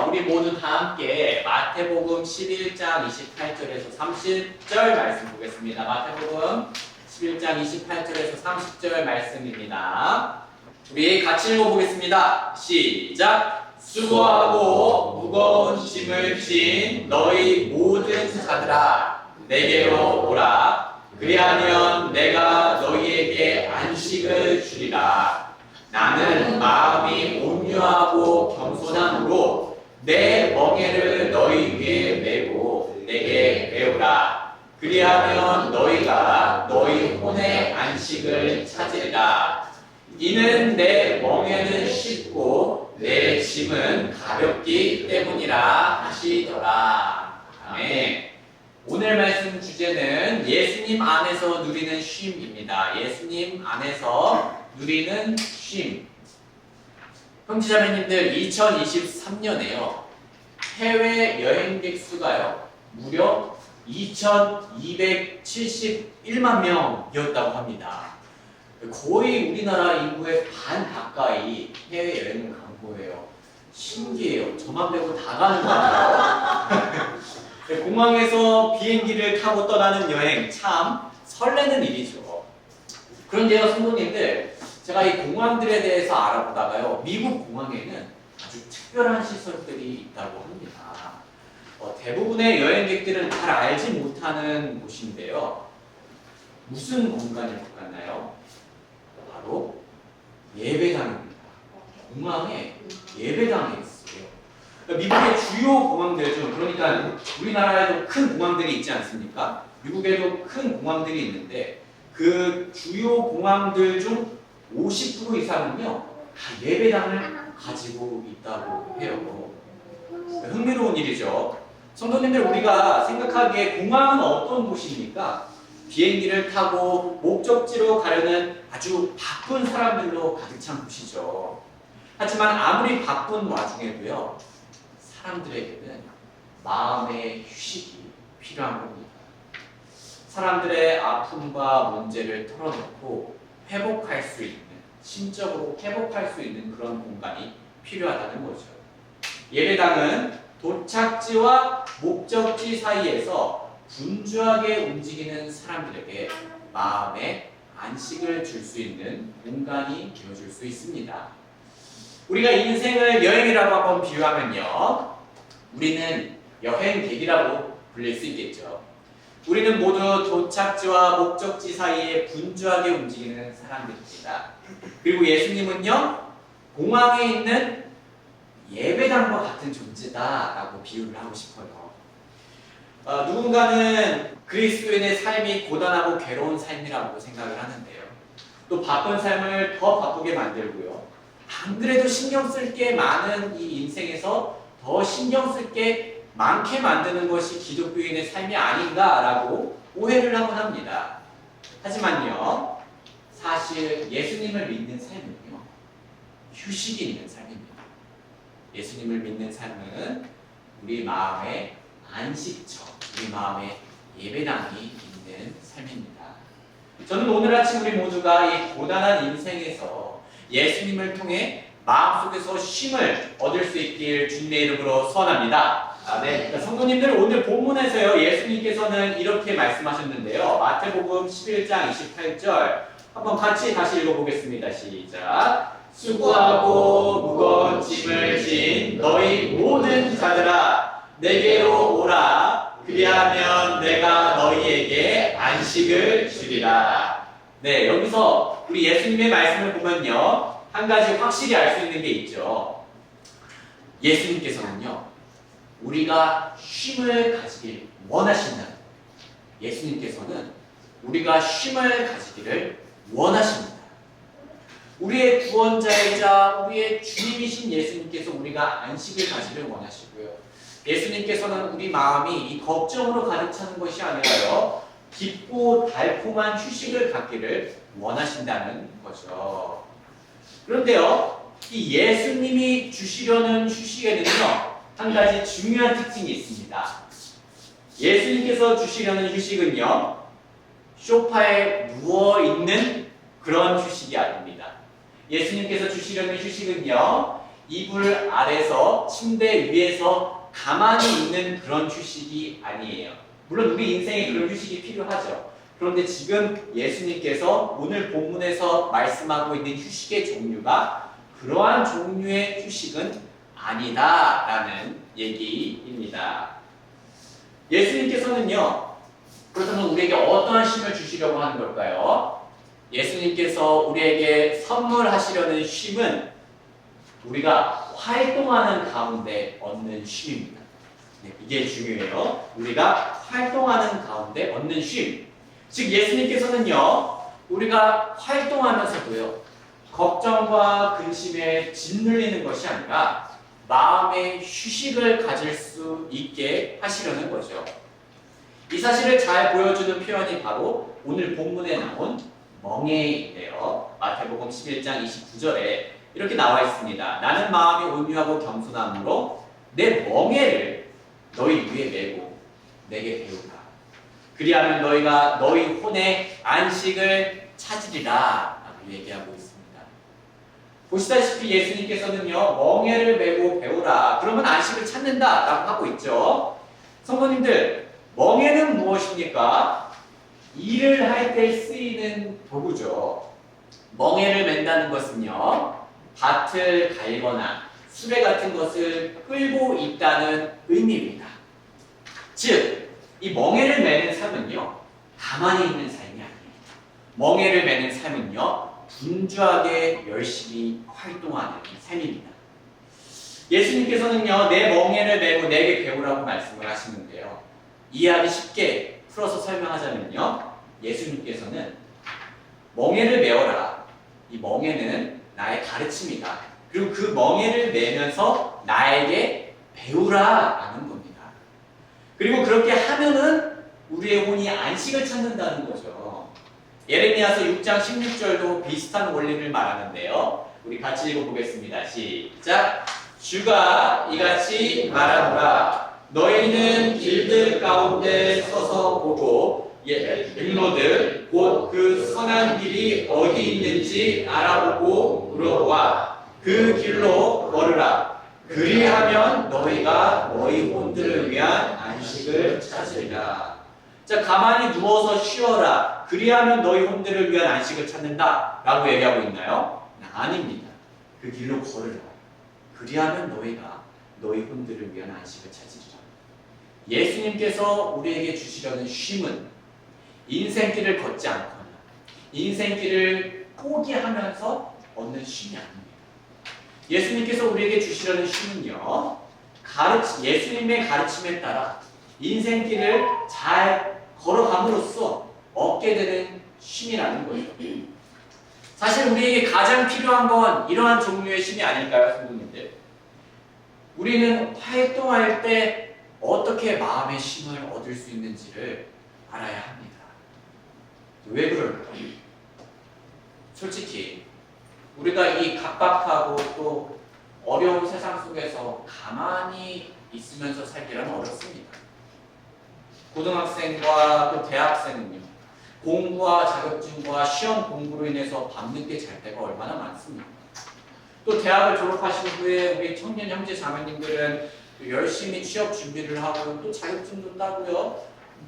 우리 모두 다 함께 마태복음 11장 28절에서 30절 말씀 보겠습니다. 마태복음 11장 28절에서 30절 말씀입니다. 우리 같이 읽어보겠습니다. 시작! 수고하고 무거운 짐을 진 너희 모든 자들아 내게로 오라. 그리하면 내가 너희에게 안식을 주리라. 나는 마음이 온유하고 겸손함으로 내 멍에를 너희 위에 메고 내게 배우라. 그리하면 너희가 너희 혼의 안식을 찾으리라. 이는 내 멍에는 쉽고 내 짐은 가볍기 때문이라 하시더라. 아멘. 오늘 말씀 주제는 예수님 안에서 누리는 쉼입니다. 예수님 안에서 누리는 쉼. 형제자매님들, 2023년에요. 해외 여행객 수가요. 무려 2,271만 명이었다고 합니다. 거의 우리나라 인구의 반 가까이 해외 여행을 간 거예요. 신기해요. 저만 빼고 다 가는 거 같아요. 공항에서 비행기를 타고 떠나는 여행 참 설레는 일이죠. 그런데요, 성도님들, 제가 이 공항들에 대해서 알아보다가요, 미국 공항에는 아주 특별한 시설들이 있다고 합니다. 대부분의 여행객들은 잘 알지 못하는 곳인데요. 무슨 공간일 것 같나요? 바로 예배당입니다. 공항에 예배당이 있어요. 미국의 주요 공항들 중, 그러니까 우리나라에도 큰 공항들이 있지 않습니까? 미국에도 큰 공항들이 있는데 그 주요 공항들 중 50% 이상은요 다 예배당을 가지고 있다고 해요. 흥미로운 일이죠. 성도님들, 우리가 생각하기에 공항은 어떤 곳입니까? 비행기를 타고 목적지로 가려는 아주 바쁜 사람들로 가득 찬 곳이죠. 하지만 아무리 바쁜 와중에도요, 사람들에게는 마음의 휴식이 필요한 겁니다. 사람들의 아픔과 문제를 털어놓고 회복할 수 있는, 심적으로 회복할 수 있는 그런 공간이 필요하다는 거죠. 예배당은 도착지와 목적지 사이에서 분주하게 움직이는 사람들에게 마음의 안식을 줄 수 있는 공간이 되어줄 수 있습니다. 우리가 인생을 여행이라고 한번 비유하면요, 우리는 여행객이라고 불릴 수 있겠죠. 우리는 모두 도착지와 목적지 사이에 분주하게 움직이는 사람들입니다. 그리고 예수님은요, 공항에 있는 예배당과 같은 존재다라고 비유를 하고 싶어요. 누군가는 그리스도인의 삶이 고단하고 괴로운 삶이라고 생각을 하는데요. 또 바쁜 삶을 더 바쁘게 만들고요. 안 그래도 신경 쓸 게 많은 이 인생에서 더 신경 쓸 게 많게 만드는 것이 기독교인의 삶이 아닌가라고 오해를 하곤 합니다. 하지만요, 사실 예수님을 믿는 삶은요, 휴식이 있는 삶입니다. 예수님을 믿는 삶은 우리 마음의 안식처, 우리 마음의 예배당이 있는 삶입니다. 저는 오늘 아침 우리 모두가 이 고단한 인생에서 예수님을 통해 마음속에서 쉼을 얻을 수 있길 주님의 이름으로 소원합니다. 네. 성도님들, 오늘 본문에서요, 예수님께서는 이렇게 말씀하셨는데요. 마태복음 11장 28절 한번 같이 다시 읽어보겠습니다. 시작. 수고하고 무거운 짐을 진 너희 모든 자들아 내게로 오라. 그리하면 내가 너희에게 안식을 주리라. 네, 여기서 우리 예수님의 말씀을 보면요, 한 가지 확실히 알 수 있는 게 있죠. 예수님께서는요, 우리가 쉼을 가지길 원하신다는, 예수님께서는 우리가 쉼을 가지기를 원하십니다. 우리의 구원자이자 우리의 주님이신 예수님께서 우리가 안식을 가지를 원하시고요. 예수님께서는 우리 마음이 이 걱정으로 가득 차는 것이 아니라요, 깊고 달콤한 휴식을 갖기를 원하신다는 거죠. 그런데요, 이 예수님이 주시려는 휴식에는요, 한 가지 중요한 특징이 있습니다. 예수님께서 주시려는 휴식은요, 소파에 누워있는 그런 휴식이 아닙니다. 예수님께서 주시려는 휴식은요, 이불 아래서 침대 위에서 가만히 있는 그런 휴식이 아니에요. 물론 우리 인생에 그런 휴식이 필요하죠. 그런데 지금 예수님께서 오늘 본문에서 말씀하고 있는 휴식의 종류가 그러한 종류의 휴식은 아니다라는 얘기입니다. 예수님께서는요, 그렇다면 우리에게 어떠한 쉼을 주시려고 하는 걸까요? 예수님께서 우리에게 선물하시려는 쉼은 우리가 활동하는 가운데 얻는 쉼입니다. 네, 이게 중요해요. 우리가 활동하는 가운데 얻는 쉼. 즉 예수님께서는요, 우리가 활동하면서도요, 걱정과 근심에 짓눌리는 것이 아니라 마음의 휴식을 가질 수 있게 하시려는 거죠. 이 사실을 잘 보여주는 표현이 바로 오늘 본문에 나온 멍에인데요. 마태복음 11장 29절에 이렇게 나와 있습니다. 나는 마음이 온유하고 겸손함으로 내 멍에를 너희 위에 메고 내게 배우라. 그리하면 너희가 너희 혼의 안식을 찾으리라 라고 얘기하고 있습니다. 보시다시피 예수님께서는요, 멍에를 메고 배우라. 그러면 안식을 찾는다 라고 하고 있죠. 성도님들, 멍에는 무엇입니까? 일을 할 때 쓰이는 도구죠. 멍에를 맨다는 것은요, 밭을 갈거나 수레 같은 것을 끌고 있다는 의미입니다. 즉, 이 멍에를 매는 삶은요, 가만히 있는 삶이 아니에요. 멍에를 매는 삶은요, 분주하게 열심히 활동하는 삶입니다. 예수님께서는요, 내 멍에를 메고 내게 배우라고 말씀을 하시는데요. 이해하기 쉽게 풀어서 설명하자면요, 예수님께서는 멍에를 메어라. 이 멍에는 나의 가르침이다. 그리고 그 멍에를 메면서 나에게 배우라라는 겁니다. 그리고 그렇게 하면은 우리의 혼이 안식을 찾는다는 거죠. 예레미야서 6장 16절도 비슷한 원리를 말하는데요. 우리 같이 읽어보겠습니다. 시작. 주가 이같이 말하노라. 너희는 길들 가운데 서서 보고 일로들 곧 그 선한 길이 어디 있는지 알아보고 물어보아 그 길로 걸으라. 그리하면 너희가 너희 혼들을 위한 안식을 찾으리라. 자, 가만히 누워서 쉬어라. 그리하면 너희 혼들을 위한 안식을 찾는다 라고 얘기하고 있나요? 아닙니다. 그 길로 걸으라. 그리하면 너희가 너희 혼들을 위한 안식을 찾으리라. 예수님께서 우리에게 주시려는 쉼은 인생길을 걷지 않거나 인생길을 포기하면서 얻는 쉼이 아닙니다. 예수님께서 우리에게 주시려는 쉼은요, 예수님의 가르침에 따라 인생길을 잘 걸어감으로써 얻게 되는 쉼이라는 거죠. 사실 우리에게 가장 필요한 건 이러한 종류의 쉼이 아닐까요, 성도님들? 우리는 활동할 때 어떻게 마음의 쉼을 얻을 수 있는지를 알아야 합니다. 왜 그럴까요? 솔직히 우리가 이 각박하고 또 어려운 세상 속에서 가만히 있으면서 살기란 어렵습니다. 고등학생과 또 대학생은요, 공부와 자격증과 시험 공부로 인해서 밤늦게 잘 때가 얼마나 많습니까? 또 대학을 졸업하신 후에 우리 청년 형제 자매님들은 열심히 취업 준비를 하고 또 자격증도 따고요,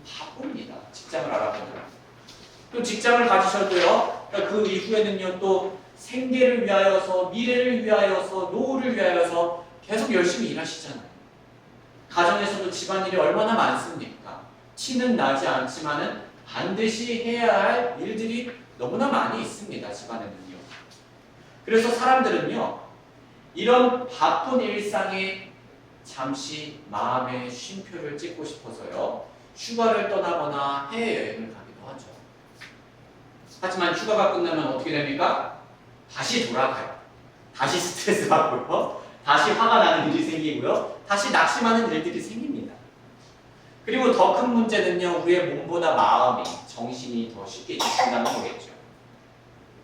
바쁩니다. 직장을 알아보느라. 또 직장을 가지셔도요, 그 이후에는요, 또 생계를 위하여서, 미래를 위하여서, 노후를 위하여서 계속 열심히 일하시잖아요. 가정에서도 집안일이 얼마나 많습니까? 티는 나지 않지만은 반드시 해야 할 일들이 너무나 많이 있습니다. 집안에는요. 그래서 사람들은요, 이런 바쁜 일상에 잠시 마음의 쉼표를 찍고 싶어서요, 휴가를 떠나거나 해외여행을 가기도 하죠. 하지만 휴가가 끝나면 어떻게 됩니까? 다시 돌아가요. 다시 스트레스 받고요. 다시 화가 나는 일이 생기고요. 다시 낙심하는 일들이 생깁니다. 그리고 더 큰 문제는요, 우리의 몸보다 마음이, 정신이 더 쉽게 지친다는 거겠죠.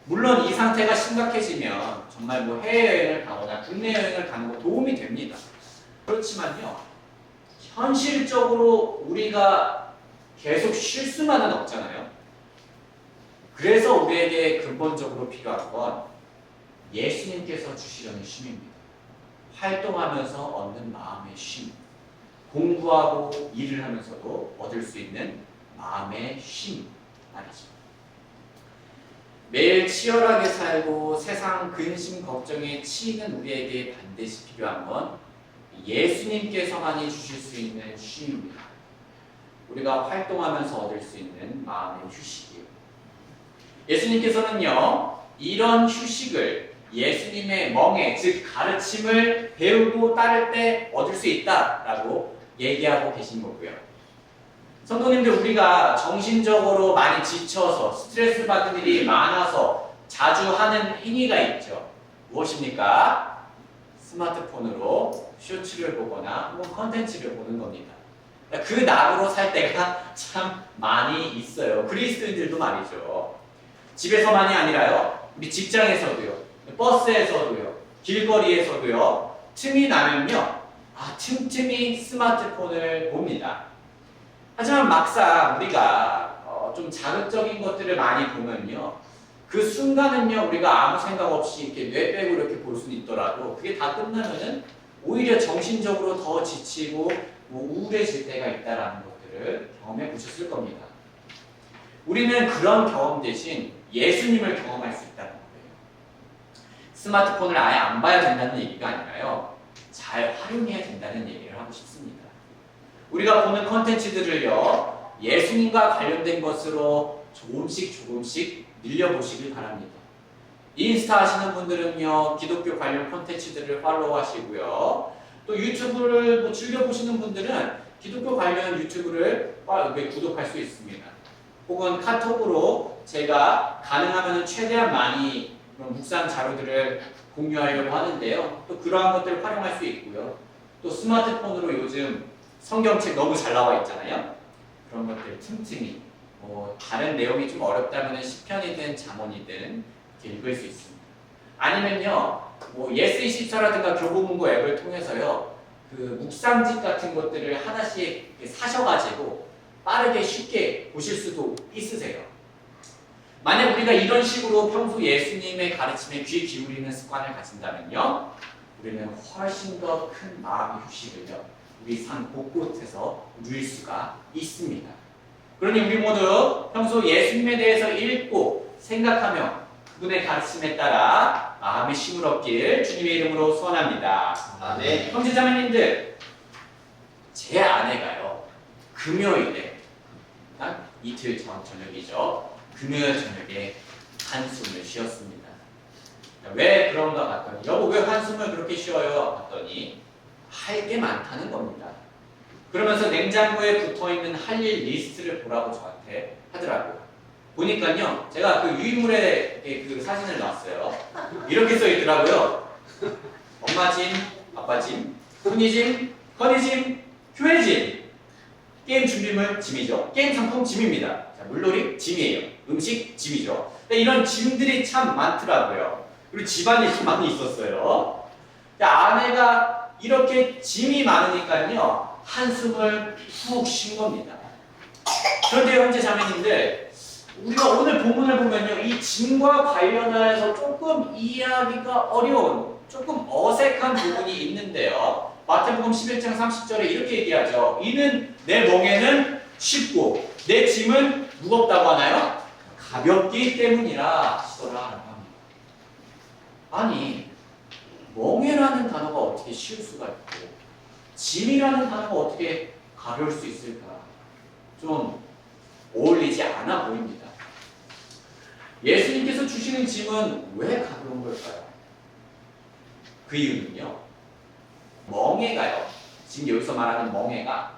물론 이 상태가 심각해지면 정말 뭐 해외여행을 가거나 국내 여행을 가는 거 도움이 됩니다. 그렇지만요, 현실적으로 우리가 계속 쉴 수만은 없잖아요. 그래서 우리에게 근본적으로 필요한 건 예수님께서 주시려는 쉼입니다. 활동하면서 얻는 마음의 쉼. 공부하고 일을 하면서도 얻을 수 있는 마음의 쉼 말이죠. 매일 치열하게 살고 세상 근심 걱정에 치이는 우리에게 반드시 필요한 건 예수님께서만이 주실 수 있는 쉼입니다. 우리가 활동하면서 얻을 수 있는 마음의 휴식이에요. 예수님께서는요, 이런 휴식을 예수님의 멍에, 즉 가르침을 배우고 따를 때 얻을 수 있다라고 얘기하고 계신 거고요. 성도님들, 우리가 정신적으로 많이 지쳐서 스트레스 받는 일이 많아서 자주 하는 행위가 있죠. 무엇입니까? 스마트폰으로 쇼츠를 보거나 혹은 컨텐츠를 보는 겁니다. 그 낙으로 살 때가 참 많이 있어요. 그리스도인들도 말이죠. 집에서만이 아니라요, 우리 직장에서도요, 버스에서도요, 길거리에서도요, 틈이 나면요, 틈틈이 스마트폰을 봅니다. 하지만 막상 우리가 좀 자극적인 것들을 많이 보면요, 그 순간은요, 우리가 아무 생각 없이 이렇게 뇌 빼고 이렇게 볼 수는 있더라도 그게 다 끝나면은 오히려 정신적으로 더 지치고 우울해질 때가 있다라는 것들을 경험해 보셨을 겁니다. 우리는 그런 경험 대신 예수님을 경험할 수 있다는 거예요. 스마트폰을 아예 안 봐야 된다는 얘기가 아니라요, 잘 활용해야 된다는 얘기를 하고 싶습니다. 우리가 보는 컨텐츠들을요, 예수님과 관련된 것으로 조금씩 늘려보시길 바랍니다. 인스타 하시는 분들은요, 기독교 관련 컨텐츠들을 팔로우하시고요. 또 유튜브를 즐겨보시는 분들은 기독교 관련 유튜브를 구독할 수 있습니다. 혹은 카톡으로 제가 가능하면 최대한 많이 그런 묵상 자료들을 공유하려고 하는데요. 또 그러한 것들을 활용할 수 있고요. 또 스마트폰으로 요즘 성경책 너무 잘 나와 있잖아요. 그런 것들 틈틈이 다른 내용이 좀 어렵다면 시편이든 잠언이든 이렇게 읽을 수 있습니다. 아니면요, 예스24라든가 교보문고 앱을 통해서요, 그 묵상집 같은 것들을 하나씩 사셔가지고 빠르게 쉽게 보실 수도 있으세요. 만약 우리가 이런 식으로 평소 예수님의 가르침에 귀 기울이는 습관을 가진다면요, 우리는 훨씬 더 큰 마음의 휴식을요, 우리 삶 곳곳에서 누릴 수가 있습니다. 그러니 우리 모두 평소 예수님에 대해서 읽고 생각하며 그분의 가르침에 따라 마음의 쉼을 얻길 주님의 이름으로 소원합니다. 아멘. 형제자매님들, 제 아내가요, 금요일에 이틀 전 저녁이죠. 금요일 저녁에 한숨을 쉬었습니다. 왜 그런가 봤더니, 여보 왜 한숨을 그렇게 쉬어요? 봤더니 할 게 많다는 겁니다. 그러면서 냉장고에 붙어있는 할 일 리스트를 보라고 저한테 하더라고요. 보니까요, 제가 그 유인물에 그 사진을 놨어요. 이렇게 써 있더라고요. 엄마 짐, 아빠 짐, 훈이 짐, 허니 짐, 교회 짐. 게임 준비물 짐이죠. 게임 상품 짐입니다. 자, 물놀이 짐이에요. 음식 짐이죠. 이런 짐들이 참 많더라고요. 그리고 집안일이 많이 있었어요. 아내가 이렇게 짐이 많으니까요, 한숨을 푹 쉰 겁니다. 그런데 형제 자매님들, 우리가 오늘 본문을 보면요, 이 짐과 관련해서 조금 이해하기가 어려운, 조금 어색한 부분이 있는데요. 마태복음 11장 30절에 이렇게 얘기하죠. 이는 내 멍에는 쉽고 내 짐은 무겁다고 하나요? 가볍기 때문이라 하시더라 라고 합니다. 아니, 멍에라는 단어가 어떻게 쉬울 수가 있고 짐이라는 단어가 어떻게 가벼울 수 있을까? 좀 어울리지 않아 보입니다. 예수님께서 주시는 짐은 왜 가벼운 걸까요? 그 이유는요, 멍에가요, 지금 여기서 말하는 멍에가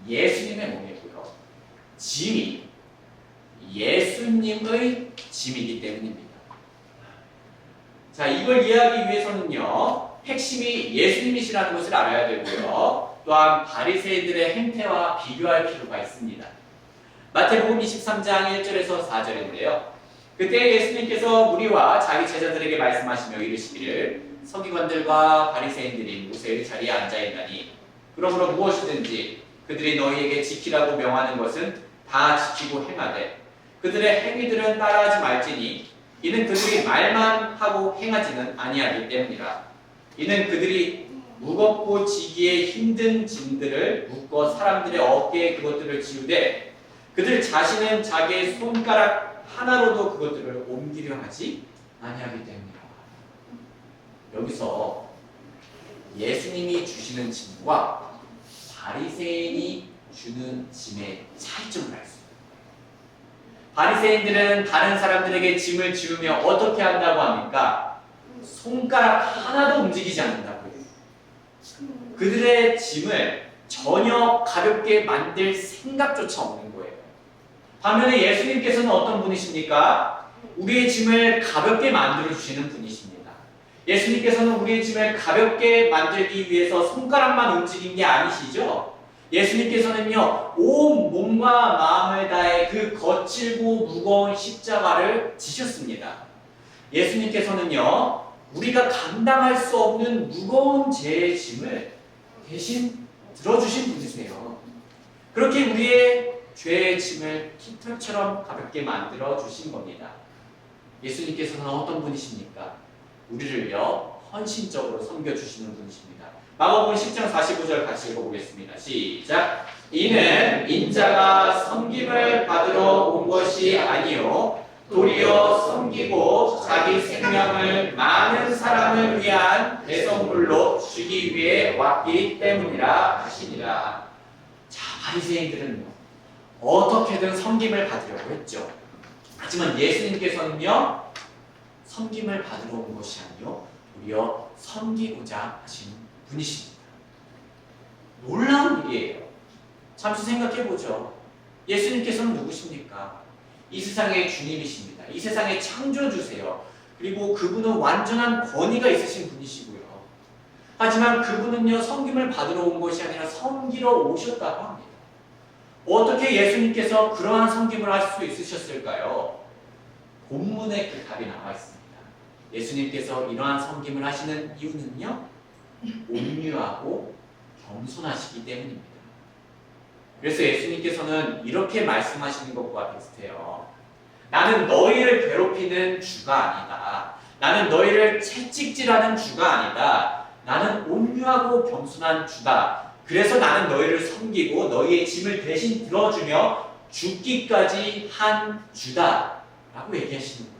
예수님의 멍에고요, 짐이 예수님의 짐이기 때문입니다. 자, 이걸 이해하기 위해서는요, 핵심이 예수님이시라는 것을 알아야 되고요, 또한 바리새인들의 행태와 비교할 필요가 있습니다. 마태복음 23장 1절에서 4절인데요. 그때 예수님께서 무리와 자기 제자들에게 말씀하시며 이르시기를, 서기관들과 바리새인들이 모세의 자리에 앉아있나니 그러므로 무엇이든지 그들이 너희에게 지키라고 명하는 것은 다 지키고 행하되 그들의 행위들은 따라하지 말지니 이는 그들이 말만 하고 행하지는 아니하기 때문이라. 이는 그들이 무겁고 지기에 힘든 짐들을 묶어 사람들의 어깨에 그것들을 지우되 그들 자신은 자기의 손가락 하나로도 그것들을 옮기려 하지 아니하기 때문이라. 여기서 예수님이 주시는 짐과 바리새인이 주는 짐의 차이점을 알 수 있습니다. 바리새인들은 다른 사람들에게 짐을 지우며 어떻게 한다고 합니까? 손가락 하나도 움직이지 않는다고요. 그들의 짐을 전혀 가볍게 만들 생각조차 없는 거예요. 반면에 예수님께서는 어떤 분이십니까? 우리의 짐을 가볍게 만들어 주시는 분이십니다. 예수님께서는 우리의 짐을 가볍게 만들기 위해서 손가락만 움직인 게 아니시죠? 예수님께서는요, 온 몸과 마음을 다해 그 거칠고 무거운 십자가를 지셨습니다. 예수님께서는요, 우리가 감당할 수 없는 무거운 죄의 짐을 대신 들어주신 분이세요. 그렇게 우리의 죄의 짐을 깃털처럼 가볍게 만들어 주신 겁니다. 예수님께서는 어떤 분이십니까? 우리를요, 헌신적으로 섬겨주시는 분이십니다. 마가복음 10장 45절 같이 읽어보겠습니다. 시작. 이는 인자가 섬김을 받으러 온 것이 아니요 도리어 섬기고 자기 생명을 많은 사람을 위한 배송물로 주기 위해 왔기 때문이라 하시니라. 자, 바리새인들은요, 어떻게든 섬김을 받으려고 했죠. 하지만 예수님께서는요, 섬김을 받으러 온 것이 아니요 도리어 섬기고자 하신 분이십니다. 놀라운 일이에요. 잠시 생각해보죠. 예수님께서는 누구십니까? 이 세상의 주님이십니다. 이 세상의 창조주세요. 그리고 그분은 완전한 권위가 있으신 분이시고요. 하지만 그분은요, 섬김을 받으러 온 것이 아니라 섬기러 오셨다고 합니다. 어떻게 예수님께서 그러한 섬김을 할 수 있으셨을까요? 본문에 그 답이 나와 있습니다. 예수님께서 이러한 섬김을 하시는 이유는요, 온유하고 겸손하시기 때문입니다. 그래서 예수님께서는 이렇게 말씀하시는 것과 비슷해요. 나는 너희를 괴롭히는 주가 아니다. 나는 너희를 채찍질하는 주가 아니다. 나는 온유하고 겸손한 주다. 그래서 나는 너희를 섬기고 너희의 짐을 대신 들어주며 죽기까지 한 주다. 라고 얘기하시는 거예요.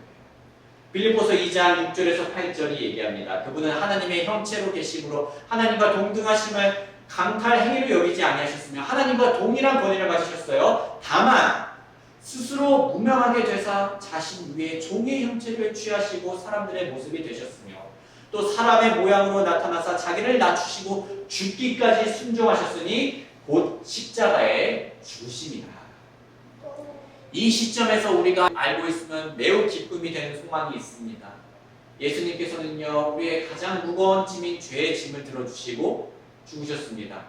빌립보서 2장 6절에서 8절이 얘기합니다. 그분은 하나님의 형체로 계심으로 하나님과 동등하심을 강탈 행위로 여기지 아니하셨으며 하나님과 동일한 권위를 가지셨어요. 다만 스스로 무명하게 되사 자신 위에 종의 형체를 취하시고 사람들의 모습이 되셨으며 또 사람의 모양으로 나타나사 자기를 낮추시고 죽기까지 순종하셨으니 곧 십자가에 죽으심이라. 이 시점에서 우리가 알고 있으면 매우 기쁨이 되는 소망이 있습니다. 예수님께서는요, 우리의 가장 무거운 짐인 죄의 짐을 들어주시고 죽으셨습니다.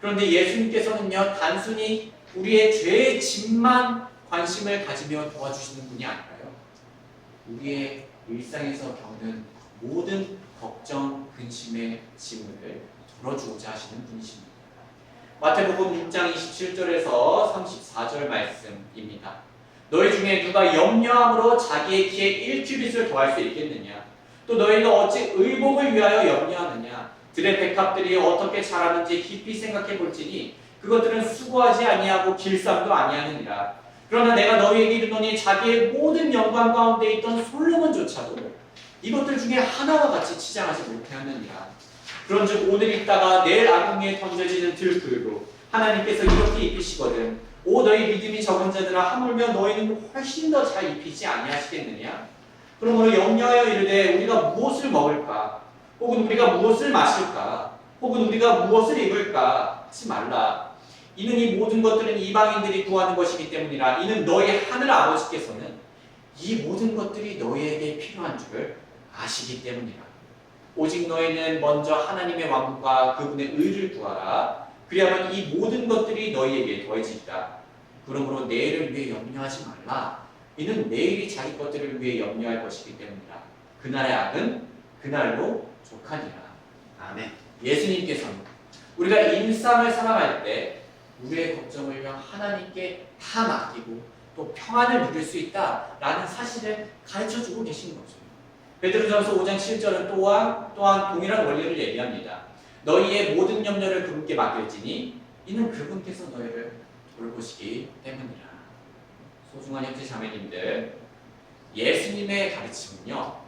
그런데 예수님께서는요, 단순히 우리의 죄의 짐만 관심을 가지며 도와주시는 분이 아니라요, 우리의 일상에서 겪는 모든 걱정, 근심의 짐을 덜어주고자 하시는 분이십니다. 마태복음 6장 27절에서 34절 말씀입니다. 너희 중에 누가 염려함으로 자기의 키에 1규빗을 더할 수 있겠느냐? 또 너희가 어찌 의복을 위하여 염려하느냐? 들의 백합들이 어떻게 자라는지 깊이 생각해 볼지니 그것들은 수고하지 아니하고 길쌈도 아니하느니라. 그러나 내가 너희에게 이르노니 자기의 모든 영광 가운데 있던 솔로몬조차도 이것들 중에 하나와 같이 치장하지 못하였느니라. 그런즉 오늘 있다가 내일 아궁이에 던져지는 들불로 하나님께서 이렇게 입히시거든 오 너희 믿음이 적은 자들아 하물며 너희는 훨씬 더 잘 입히지 아니하시겠느냐? 그러므로 염려하여 이르되 우리가 무엇을 먹을까? 혹은 우리가 무엇을 마실까? 혹은 우리가 무엇을 입을까? 하지 말라. 이는 이 모든 것들은 이방인들이 구하는 것이기 때문이라. 이는 너희 하늘 아버지께서는 이 모든 것들이 너희에게 필요한 줄을 아시기 때문이라. 오직 너희는 먼저 하나님의 왕국과 그분의 의를 구하라. 그리하면 이 모든 것들이 너희에게 더해지리라. 그러므로 내일을 위해 염려하지 말라. 이는 내일이 자기 것들을 위해 염려할 것이기 때문이라. 그날의 악은 그날로 족하니라. 아멘. 예수님께서는 우리가 일상을 살아갈 때 우리의 걱정을 하나님께 다 맡기고 또 평안을 누릴 수 있다라는 사실을 가르쳐주고 계신 거죠. 베드로전서 5장 7절은 또한 동일한 원리를 얘기합니다. 너희의 모든 염려를 그분께 맡길지니 이는 그분께서 너희를 돌보시기 때문이라. 소중한 형제 자매님들, 예수님의 가르침은요,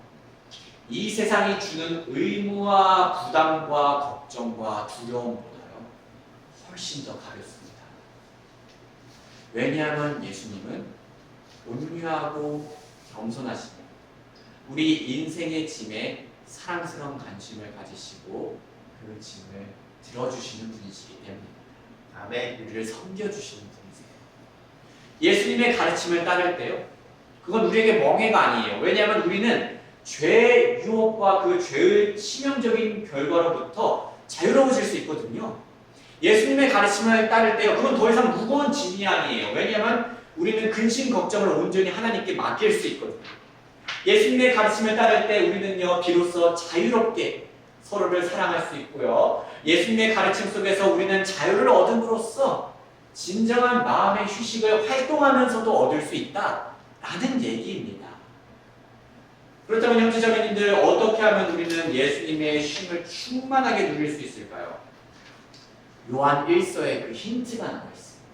이 세상이 주는 의무와 부담과 걱정과 두려움보다요 훨씬 더 가볍습니다. 왜냐하면 예수님은 온유하고 겸손하시며 우리 인생의 짐에 사랑스러운 관심을 가지시고 그 짐을 들어주시는 분이시기 때문입니다. 아멘. 우리를 섬겨주시는 분이세요. 예수님의 가르침을 따를 때요, 그건 우리에게 멍해가 아니에요. 왜냐하면 우리는 죄의 유혹과 그 죄의 치명적인 결과로부터 자유로워질 수 있거든요. 예수님의 가르침을 따를 때요, 그건 더 이상 무거운 짐이 아니에요. 왜냐하면 우리는 근심 걱정을 온전히 하나님께 맡길 수 있거든요. 예수님의 가르침을 따를 때 우리는요, 비로소 자유롭게 서로를 사랑할 수 있고요, 예수님의 가르침 속에서 우리는 자유를 얻음으로써 진정한 마음의 휴식을 활동하면서도 얻을 수 있다라는 얘기입니다. 그렇다면 형제자매님들, 어떻게 하면 우리는 예수님의 쉼을 충만하게 누릴 수 있을까요? 요한 1서에 그 힌트가 나와 있습니다.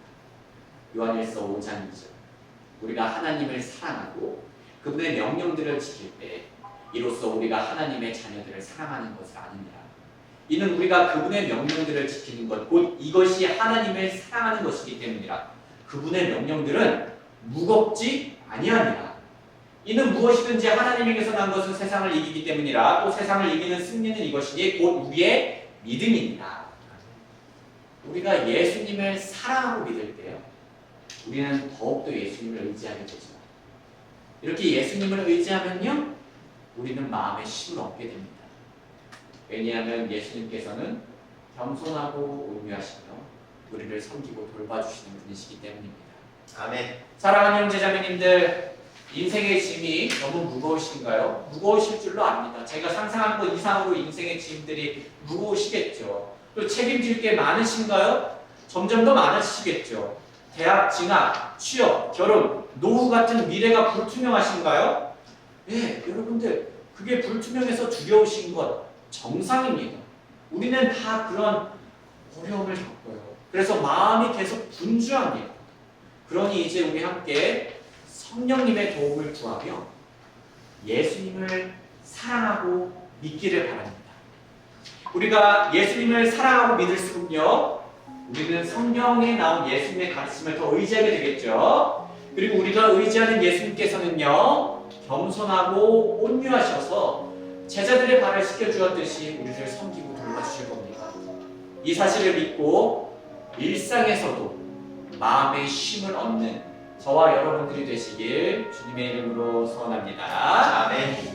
요한 1서 5장 2절. 우리가 하나님을 사랑하고 그분의 명령들을 지킬 때 이로써 우리가 하나님의 자녀들을 사랑하는 것을 아느니라. 이는 우리가 그분의 명령들을 지키는 것, 곧 이것이 하나님을 사랑하는 것이기 때문이라. 그분의 명령들은 무겁지 아니하니라. 이는 무엇이든지 하나님에게서 난 것은 세상을 이기기 때문이라. 또 세상을 이기는 승리는 이것이니 곧 우리의 믿음이니라. 우리가 예수님을 사랑하고 믿을 때요, 우리는 더욱더 예수님을 의지하게 되죠. 이렇게 예수님을 의지하면요, 우리는 마음의 쉼을 얻게 됩니다. 왜냐하면 예수님께서는 겸손하고 온유하시며 우리를 섬기고 돌봐주시는 분이시기 때문입니다. 아멘. 사랑하는 형제자매님들, 인생의 짐이 너무 무거우신가요? 무거우실 줄로 압니다. 제가 상상한 것 이상으로 인생의 짐들이 무거우시겠죠. 또 책임질 게 많으신가요? 점점 더 많으시겠죠. 대학 진학, 취업, 결혼, 노후 같은 미래가 불투명하신가요? 네, 여러분들, 그게 불투명해서 두려우신 것 정상입니다. 우리는 다 그런 어려움을 겪어요. 그래서 마음이 계속 분주합니다. 그러니 이제 우리 함께 성령님의 도움을 구하며 예수님을 사랑하고 믿기를 바랍니다. 우리가 예수님을 사랑하고 믿을수록요, 우리는 성경에 나온 예수님의 가르침을 더 의지하게 되겠죠. 그리고 우리가 의지하는 예수님께서는요, 겸손하고 온유하셔서 제자들의 발을 씻겨주었듯이 우리를 섬기고 돌봐주실 겁니다. 이 사실을 믿고 일상에서도 마음의 쉼을 얻는 저와 여러분들이 되시길 주님의 이름으로 소원합니다. 아멘.